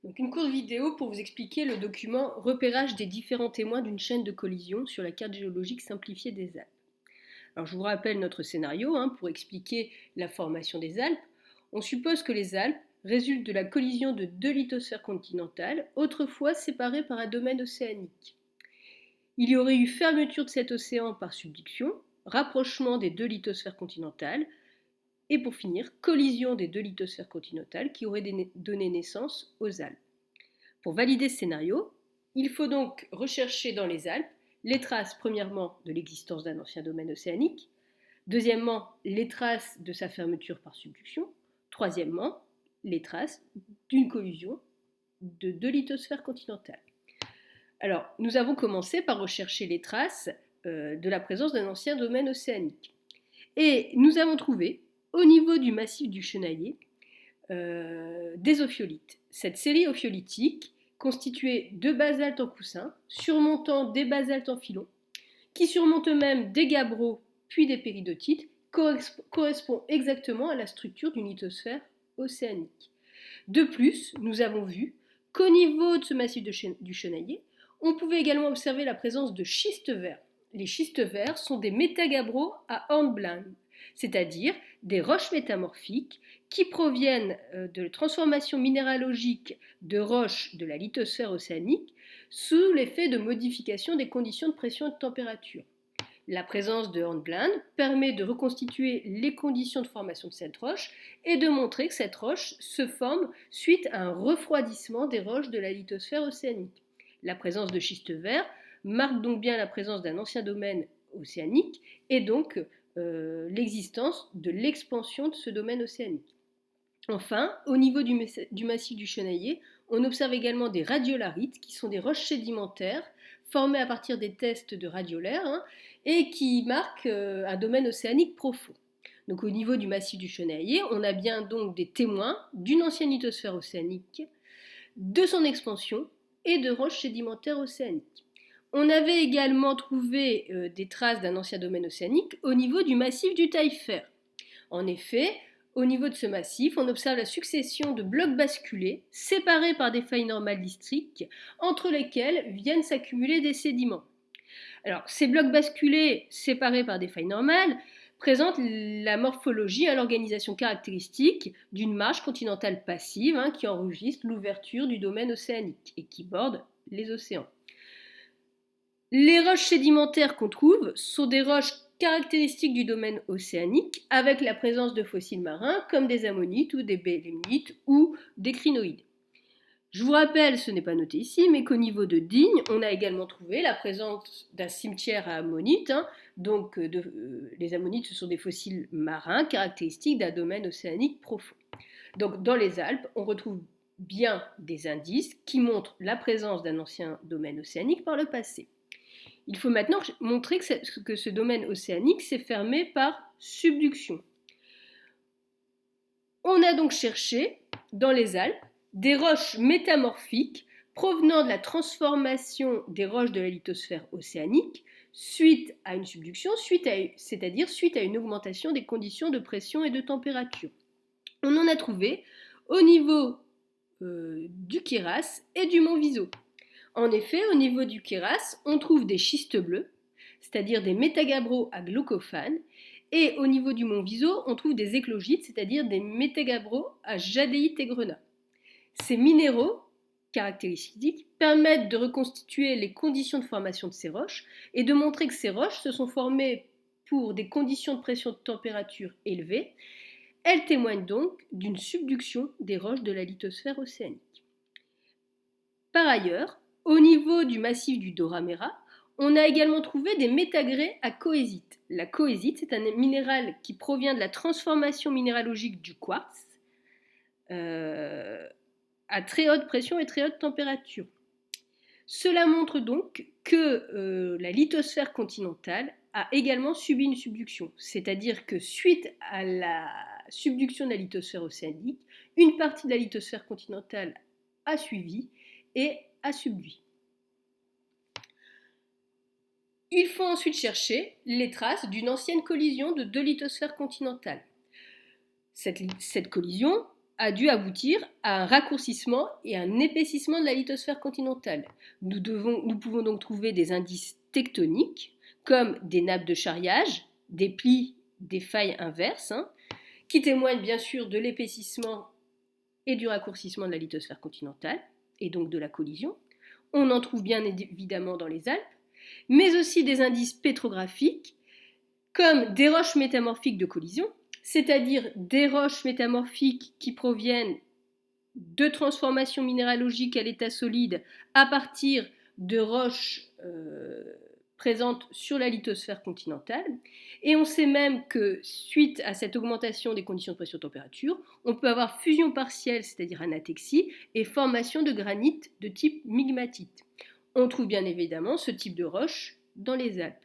Donc une courte vidéo pour vous expliquer le document repérage des différents témoins d'une chaîne de collision sur la carte géologique simplifiée des Alpes. Alors je vous rappelle notre scénario pour expliquer la formation des Alpes. On suppose que les Alpes résultent de la collision de deux lithosphères continentales, autrefois séparées par un domaine océanique. Il y aurait eu fermeture de cet océan par subduction, rapprochement des deux lithosphères continentales, et pour finir, collision des deux lithosphères continentales qui auraient donné naissance aux Alpes. Pour valider ce scénario, il faut donc rechercher dans les Alpes les traces, premièrement, de l'existence d'un ancien domaine océanique, deuxièmement, les traces de sa fermeture par subduction, troisièmement, les traces d'une collision de deux lithosphères continentales. Alors, nous avons commencé par rechercher les traces de la présence d'un ancien domaine océanique. Et nous avons trouvé, au niveau du massif du Chenaillier, des ophiolites. Cette série ophiolitique, constituée de basaltes en coussin, surmontant des basaltes en filon, qui surmontent même des gabbros puis des péridotites, correspond exactement à la structure d'une lithosphère océanique. De plus, nous avons vu qu'au niveau de ce massif du Chenaillier, on pouvait également observer la présence de schistes verts. Les schistes verts sont des métagabbros à hornblende, c'est-à-dire des roches métamorphiques qui proviennent de transformations minéralogiques de roches de la lithosphère océanique sous l'effet de modification des conditions de pression et de température. La présence de hornblende permet de reconstituer les conditions de formation de cette roche et de montrer que cette roche se forme suite à un refroidissement des roches de la lithosphère océanique. La présence de schistes verts marque donc bien la présence d'un ancien domaine océanique et donc l'existence de l'expansion de ce domaine océanique. Enfin, au niveau du massif du Chenaillier, on observe également des radiolarites qui sont des roches sédimentaires formées à partir des tests de radiolaire et qui marquent un domaine océanique profond. Donc au niveau du massif du Chenaillier, on a bien donc des témoins d'une ancienne lithosphère océanique, de son expansion et de roches sédimentaires océaniques. On avait également trouvé des traces d'un ancien domaine océanique au niveau du massif du Taillefer. En effet, au niveau de ce massif, on observe la succession de blocs basculés, séparés par des failles normales districtes, entre lesquelles viennent s'accumuler des sédiments. Alors, ces blocs basculés, séparés par des failles normales, présentent la morphologie et l'organisation caractéristique d'une marge continentale passive qui enregistre l'ouverture du domaine océanique et qui borde les océans. Les roches sédimentaires qu'on trouve sont des roches caractéristiques du domaine océanique avec la présence de fossiles marins comme des ammonites ou des bélemnites ou des crinoïdes. Je vous rappelle, ce n'est pas noté ici, mais qu'au niveau de Digne, on a également trouvé la présence d'un cimetière à ammonites. Donc, les ammonites, ce sont des fossiles marins caractéristiques d'un domaine océanique profond. Donc, dans les Alpes, on retrouve bien des indices qui montrent la présence d'un ancien domaine océanique par le passé. Il faut maintenant montrer que ce domaine océanique s'est fermé par subduction. On a donc cherché, dans les Alpes, des roches métamorphiques provenant de la transformation des roches de la lithosphère océanique suite à une subduction, c'est-à-dire suite à une augmentation des conditions de pression et de température. On en a trouvé au niveau du Queyras et du mont Viso. En effet, au niveau du Queyras, on trouve des schistes bleus, c'est-à-dire des métagabbros à glaucophane, et au niveau du mont Viso, on trouve des éclogites, c'est-à-dire des métagabbros à jadéite et grenat. Ces minéraux caractéristiques permettent de reconstituer les conditions de formation de ces roches et de montrer que ces roches se sont formées pour des conditions de pression et de température élevées. Elles témoignent donc d'une subduction des roches de la lithosphère océanique. Par ailleurs, au niveau du massif du Doramera, on a également trouvé des métagrès à cohésite. La cohésite, c'est un minéral qui provient de la transformation minéralogique du quartz à très haute pression et très haute température. Cela montre donc que la lithosphère continentale a également subi une subduction, c'est-à-dire que suite à la subduction de la lithosphère océanique, une partie de la lithosphère continentale a suivi et a subduit. Il faut ensuite chercher les traces d'une ancienne collision de deux lithosphères continentales. Cette collision a dû aboutir à un raccourcissement et un épaississement de la lithosphère continentale. Nous pouvons donc trouver des indices tectoniques, comme des nappes de charriage, des plis, des failles inverses, qui témoignent bien sûr de l'épaississement et du raccourcissement de la lithosphère continentale, et donc de la collision. On en trouve bien évidemment dans les Alpes, mais aussi des indices pétrographiques, comme des roches métamorphiques de collision, c'est-à-dire des roches métamorphiques qui proviennent de transformations minéralogiques à l'état solide à partir de roches présentes sur la lithosphère continentale. Et on sait même que suite à cette augmentation des conditions de pression-température, on peut avoir fusion partielle, c'est-à-dire anatexie, et formation de granit de type migmatite. On trouve bien évidemment ce type de roche dans les Alpes.